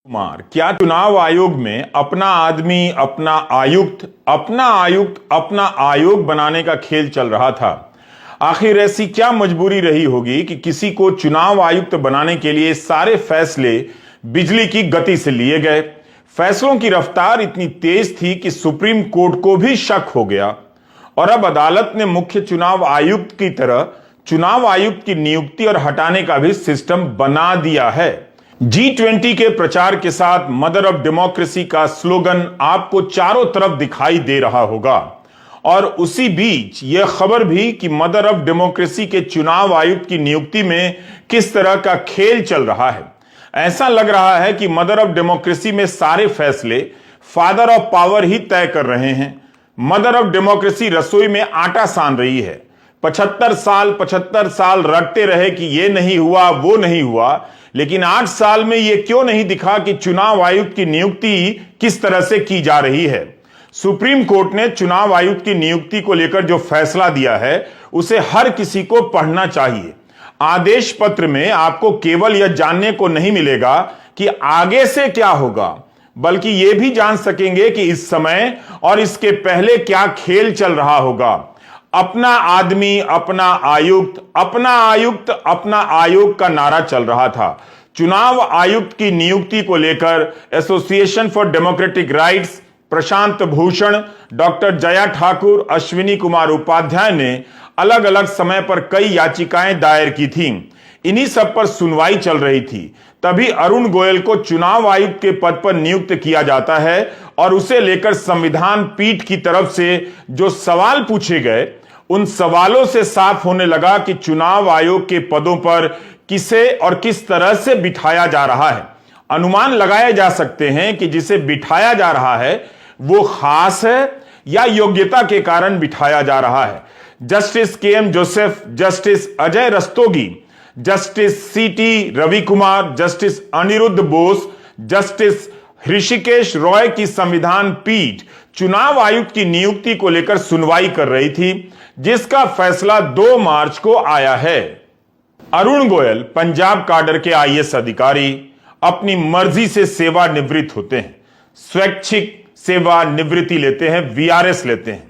कुमार, क्या चुनाव आयोग में अपना आदमी अपना आयुक्त अपना आयोग बनाने का खेल चल रहा था? आखिर ऐसी क्या मजबूरी रही होगी कि किसी को चुनाव आयुक्त बनाने के लिए सारे फैसले बिजली की गति से लिए गए। फैसलों की रफ्तार इतनी तेज थी कि सुप्रीम कोर्ट को भी शक हो गया और अब अदालत ने मुख्य चुनाव आयुक्त की तरह चुनाव आयुक्त की नियुक्ति और हटाने का भी सिस्टम बना दिया है। G20 के प्रचार के साथ मदर ऑफ डेमोक्रेसी का स्लोगन आपको चारों तरफ दिखाई दे रहा होगा और उसी बीच यह खबर भी कि मदर ऑफ डेमोक्रेसी के चुनाव आयुक्त की नियुक्ति में किस तरह का खेल चल रहा है। ऐसा लग रहा है कि मदर ऑफ डेमोक्रेसी में सारे फैसले फादर ऑफ पावर ही तय कर रहे हैं। मदर ऑफ डेमोक्रेसी रसोई में आटा सान रही है। 75 साल रटते रहे कि यह नहीं हुआ वो नहीं हुआ, लेकिन 8 साल में यह क्यों नहीं दिखा कि चुनाव आयुक्त की नियुक्ति किस तरह से की जा रही है। सुप्रीम कोर्ट ने चुनाव आयुक्त की नियुक्ति को लेकर जो फैसला दिया है उसे हर किसी को पढ़ना चाहिए। आदेश पत्र में आपको केवल यह जानने को नहीं मिलेगा कि आगे से क्या होगा, बल्कि यह भी जान सकेंगे कि इस समय और इसके पहले क्या खेल चल रहा होगा। अपना आदमी अपना आयुक्त अपना आयोग का नारा चल रहा था। चुनाव आयुक्त की नियुक्ति को लेकर association for democratic rights, Prashant Bhushan, doctor Jaya Thakur, Ashwini Kumar Upadhyay ने अलग अलग समय पर कई याचिकाएं दायर की थीं। इन्हीं सब पर सुनवाई चल रही थी। तभी अरुण गोयल को चुनाव आयुक्त के पद पर नियुक्त किया जाता है और उसे लेकर संविधान पीठ की तरफ से जो सवाल पूछे गए उन सवालों से साफ होने लगा कि चुनाव आयोग के पदों पर किसे और किस तरह से बिठाया जा रहा है। अनुमान लगाए जा सकते हैं कि जिसे बिठाया जा रहा है वो खास है या योग्यता के कारण बिठाया जा रहा है। Justice KM. Joseph, justice Ajay Rastogi, justice CT. Ravi Kumar, justice Aniruddha Bose, justice Hrishikesh Roy की संविधान पीठ चुनाव आयुक्त की नियुक्ति को लेकर सुनवाई कर रही थी, जिसका फैसला 2 मार्च को आया है। अरुण गोयल पंजाब काडर के आईएएस अधिकारी अपनी मर्जी से सेवानिवृत्त होते हैं, स्वैच्छिक सेवानिवृत्ति लेते हैं, वीआरएस लेते हैं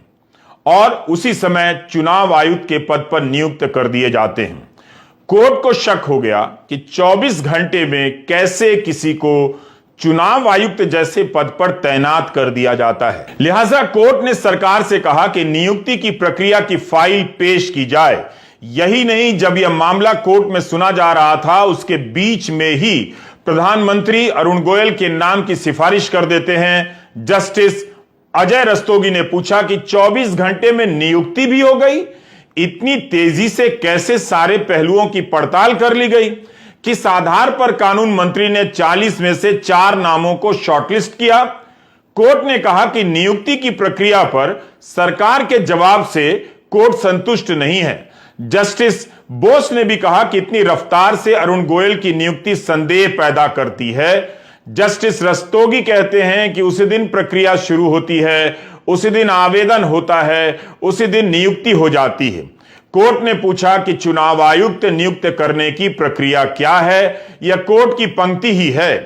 और उसी समय चुनाव आयुक्त के पद पर नियुक्त कर दिए जाते हैं। कोर्ट को शक हो गया कि 24 घंटे में कैसे किसी को चुनाव आयुक्त जैसे पद पर तैनात कर दिया जाता है। लिहाजा कोर्ट ने सरकार से कहा कि नियुक्ति की प्रक्रिया की फाइल पेश की जाए। यही नहीं, जब यह मामला कोर्ट में सुना जा रहा था उसके बीच में ही प्रधानमंत्री अरुण गोयल के नाम की सिफारिश कर देते हैं। जस्टिस अजय रस्तोगी ने पूछा कि 24 घंटे में नियुक्ति भी हो गई? इतनी तेजी से कैसे सारे पहलुओं की पड़ताल कर ली गई? किस आधार पर कानून मंत्री ने 40 में से 4 नामों को शॉर्टलिस्ट किया? कोर्ट ने कहा कि नियुक्ति की प्रक्रिया पर सरकार के जवाब से कोर्ट संतुष्ट नहीं है। जस्टिस बोस ने भी कहा कि इतनी रफ्तार से अरुण गोयल की नियुक्ति संदेह पैदा करती है। जस्टिस रस्तोगी कहते हैं कि उसी दिन प्रक्रिया शुरू होती है, उसी दिन आवेदन होता है, उसी दिन नियुक्ति हो जाती है। कोर्ट ने पूछा कि चुनाव आयुक्त नियुक्त करने की प्रक्रिया क्या है? यह कोर्ट की पंक्ति ही है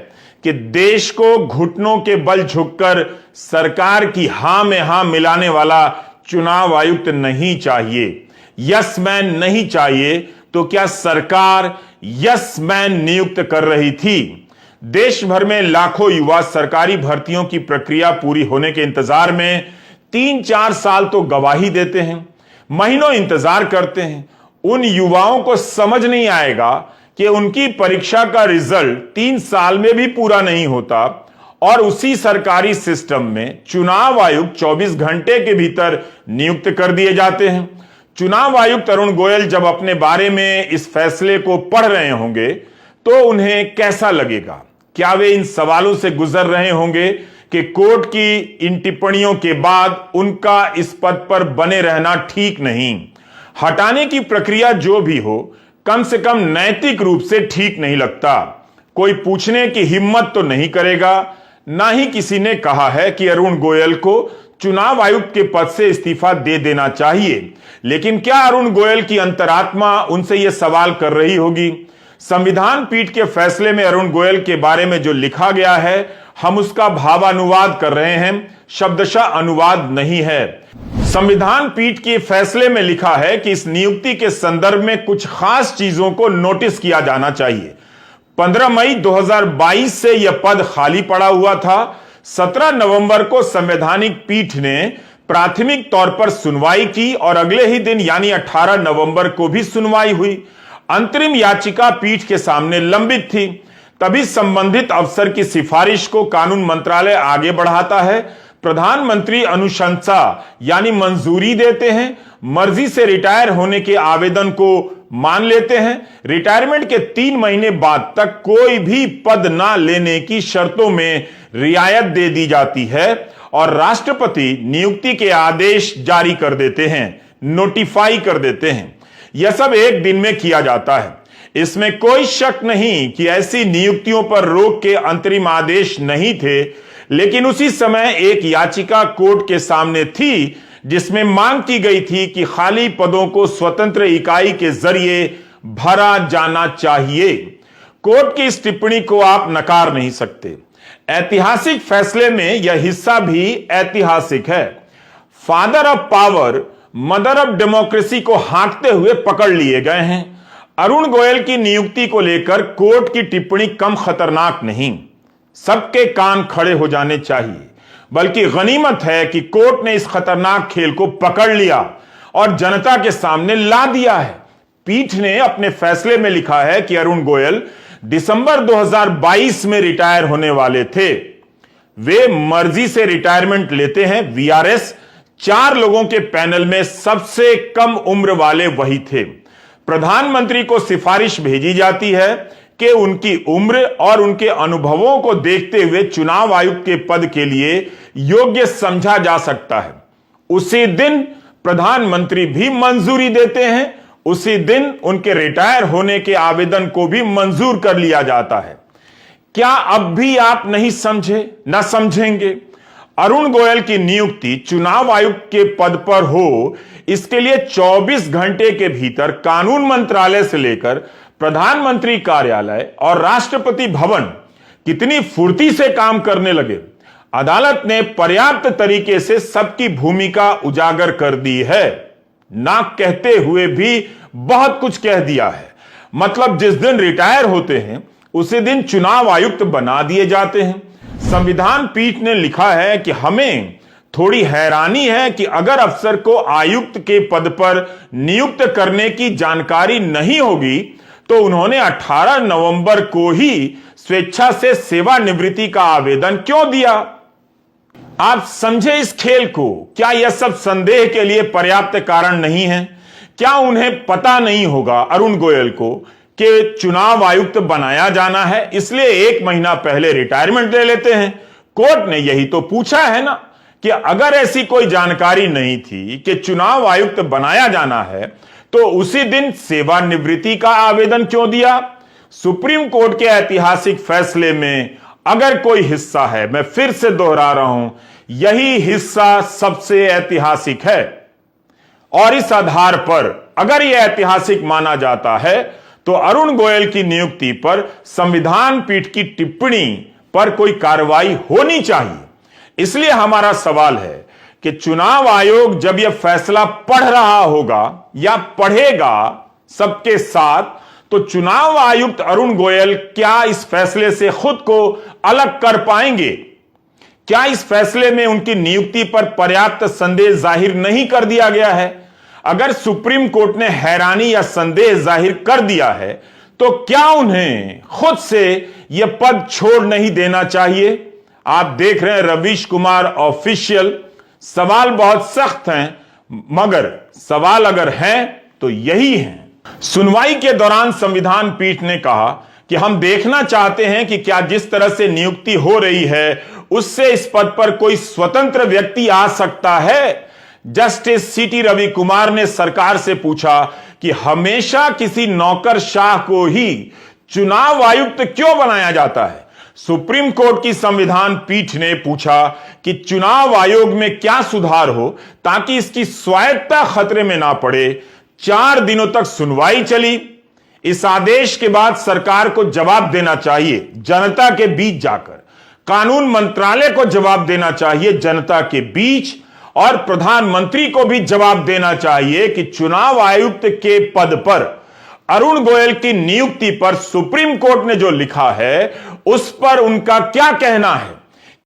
कि देश को घुटनों के बल झुककर सरकार की हां में हां मिलाने वाला चुनाव आयुक्त नहीं चाहिए, यस मैन नहीं चाहिए। तो क्या सरकार यस मैन नियुक्त कर रही थी? देश भर में लाखों युवा सरकारी भर्तियों की प्रक्रिया पूरी होने के इंतजार में 3-4 साल तो गवाही देते हैं, महीनों इंतजार करते हैं। उन युवाओं को समझ नहीं आएगा कि उनकी परीक्षा का रिजल्ट 3 साल में भी पूरा नहीं होता और उसी सरकारी सिस्टम में चुनाव आयुक्त 24 घंटे के भीतर नियुक्त कर दिए जाते हैं। चुनाव आयुक्त अरुण गोयल जब अपने बारे में इस फैसले को पढ़ रहे होंगे तो उन्हें कैसा लगेगा? क्या वे इन सवालों से गुजर रहे होंगे कि कोर्ट की इन टिप्पणियों के बाद उनका इस पद पर बने रहना ठीक नहीं? हटाने की प्रक्रिया जो भी हो, कम से कम नैतिक रूप से ठीक नहीं लगता। कोई पूछने की हिम्मत तो नहीं करेगा। ना ही किसी ने कहा है कि अरुण गोयल को चुनाव आयुक्त के पद से इस्तीफा दे देना चाहिए। लेकिन क्या अरुण गोयल की अंतरात्मा उनसे यह सवाल कर रही होगी? संविधान पीठ के फैसले में अरुण गोयल के बारे में जो लिखा गया है, हम उसका भावानुवाद कर रहे हैं, शब्दशः अनुवाद नहीं है। संविधान पीठ के फैसले में लिखा है कि इस नियुक्ति के संदर्भ में कुछ खास चीजों को नोटिस किया जाना चाहिए। 15 मई 2022 से यह पद खाली पड़ा हुआ था। 17 नवंबर को संवैधानिक पीठ ने प्राथमिक तौर पर सुनवाई की और अगले ही दिन यानी 18 नवंबर को भी सुनवाई हुई। अंतरिम याचिका पीठ के सामने लंबित थी। तभी संबंधित अफसर की सिफारिश को कानून मंत्रालय आगे बढ़ाता है। प्रधानमंत्री अनुशंसा यानी मंजूरी देते हैं। मर्जी से रिटायर होने के आवेदन को मान लेते हैं। रिटायरमेंट के 3 महीने बाद तक कोई भी पद ना लेने की शर्तों में रियायत दे दी जाती है और राष्ट्रपति नियुक्ति के आदेश जारी कर देते हैं, नोटिफाई कर देते हैं। यह सब एक दिन में किया जाता है। इसमें कोई शक नहीं कि ऐसी नियुक्तियों पर रोक के अंतरिम आदेश नहीं थे, लेकिन उसी समय एक याचिका कोर्ट के सामने थी जिसमें मांग की गई थी कि खाली पदों को स्वतंत्र इकाई के जरिए भरा जाना चाहिए। कोर्ट की इस टिप्पणी को आप नकार नहीं सकते। ऐतिहासिक फैसले में यह हिस्सा भी ऐतिहासिक है। Father of power, mother of democracy को हाँकते हुए पकड़ लिए गए हैं। अरुण गोयल की नियुक्ति को लेकर कोर्ट की टिप्पणी कम खतरनाक नहीं, सबके कान खड़े हो जाने चाहिए। बल्कि गनीमत है कि कोर्ट ने इस खतरनाक खेल को पकड़ लिया और जनता के सामने ला दिया है। पीठ ने अपने फैसले में लिखा है कि अरुण गोयल दिसंबर 2022 में रिटायर होने वाले थे। वे मर्जी से रिटायरमेंट लेते हैं। वीआरएस 4 लोगों के पैनल में सबसे कम उम्र वाले वही थे। प्रधानमंत्री को सिफारिश भेजी जाती है कि उनकी उम्र और उनके अनुभवों को देखते हुए चुनाव आयुक्त के पद के लिए योग्य समझा जा सकता है। उसी दिन प्रधानमंत्री भी मंजूरी देते हैं। उसी दिन उनके रिटायर होने के आवेदन को भी मंजूर कर लिया जाता है। क्या अब भी आप नहीं समझे, ना समझेंगे? अरुण गोयल की नियुक्ति चुनाव आयुक्त के पद पर हो, इसके लिए 24 घंटे के भीतर कानून मंत्रालय से लेकर प्रधानमंत्री कार्यालय और राष्ट्रपति भवन कितनी फुर्ती से काम करने लगे। अदालत ने पर्याप्त तरीके से सबकी भूमिका उजागर कर दी है। ना कहते हुए भी बहुत कुछ कह दिया है। मतलब जिस दिन रिटायर होते हैं उसी दिन चुनाव आयुक्त बना दिए जाते हैं। संविधान पीठ ने लिखा है कि हमें थोड़ी हैरानी है कि अगर अफसर को आयुक्त के पद पर नियुक्त करने की जानकारी नहीं होगी तो उन्होंने 18 नवंबर को ही स्वेच्छा से सेवानिवृत्ति का आवेदन क्यों दिया? आप समझे इस खेल को? क्या यह सब संदेह के लिए पर्याप्त कारण नहीं है? क्या उन्हें पता नहीं होगा अरुण गोयल को कि चुनाव आयुक्त बनाया जाना है, इसलिए 1 महीना पहले रिटायरमेंट ले लेते हैं? कोर्ट ने यही तो पूछा है ना कि अगर ऐसी कोई जानकारी नहीं थी कि चुनाव आयुक्त बनाया जाना है तो उसी दिन सेवानिवृत्ति का आवेदन क्यों दिया? सुप्रीम कोर्ट के ऐतिहासिक फैसले में अगर कोई हिस्सा है, मैं फिर से दोहरा रहा हूं, यही हिस्सा सबसे ऐतिहासिक है। और इस आधार पर अगर यह ऐतिहासिक माना जाता है तो अरुण गोयल की नियुक्ति पर संविधान पीठ की टिप्पणी पर कोई कार्रवाई होनी चाहिए। इसलिए हमारा सवाल है कि चुनाव आयोग जब यह फैसला पढ़ रहा होगा या पढ़ेगा सबके साथ, तो चुनाव आयुक्त अरुण गोयल क्या इस फैसले से खुद को अलग कर पाएंगे? क्या इस फैसले में उनकी नियुक्ति पर पर्याप्त संदेह जाहिर नहीं कर दिया गया है? अगर सुप्रीम कोर्ट ने हैरानी या संदेह जाहिर कर दिया है तो क्या उन्हें खुद से यह पद छोड़ नहीं देना चाहिए? आप देख रहे हैं रवीश कुमार ऑफिशियल। सवाल बहुत सख्त हैं, मगर सवाल अगर हैं तो यही हैं। सुनवाई के दौरान संविधान पीठ ने कहा कि हम देखना चाहते हैं कि क्या जिस तरह से नियुक्ति हो रही है उससे इस पद पर कोई स्वतंत्र व्यक्ति आ सकता है। जस्टिस सीटी रवि कुमार ने सरकार से पूछा कि हमेशा किसी नौकरशाह को ही चुनाव आयुक्त क्यों बनाया जाता है। सुप्रीम कोर्ट की संविधान पीठ ने पूछा कि चुनाव आयोग में क्या सुधार हो ताकि इसकी स्वायत्तता खतरे में ना पड़े। 4 दिनों तक सुनवाई चली। इस आदेश के बाद सरकार को जवाब देना चाहिए जनता के बीच जाकर, कानून मंत्रालय को जवाब देना चाहिए जनता के बीच, और प्रधानमंत्री को भी जवाब देना चाहिए कि चुनाव आयुक्त के पद पर अरुण गोयल की नियुक्ति पर सुप्रीम कोर्ट ने जो लिखा है उस पर उनका क्या कहना है।